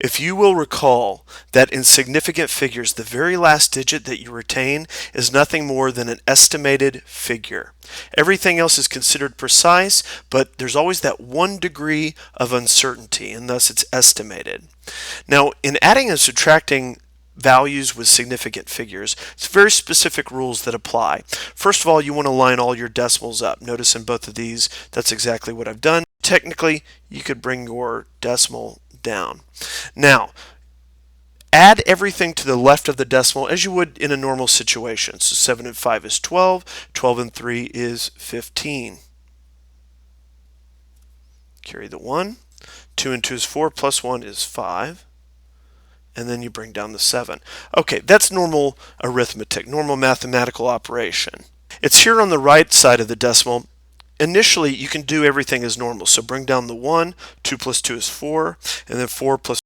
If you will recall that in significant figures, the very last digit that you retain is nothing more than an estimated figure. Everything else is considered precise, but there's always that 1 degree of uncertainty, and thus it's estimated. Now, in adding and subtracting values with significant figures, it's very specific rules that apply. First of all, you want to line all your decimals up. Notice in both of these, that's exactly what I've done. Technically, you could bring your decimal down. Now, add everything to the left of the decimal as you would in a normal situation. So 7 and 5 is 12, 12 and 3 is 15. Carry the 1. 2 and 2 is 4, plus 1 is 5. And then you bring down the 7. Okay, that's normal arithmetic, normal mathematical operation. It's here on the right side of the decimal. Initially, you can do everything as normal. So bring down the 1, 2 plus 2 is 4, and then 4 plus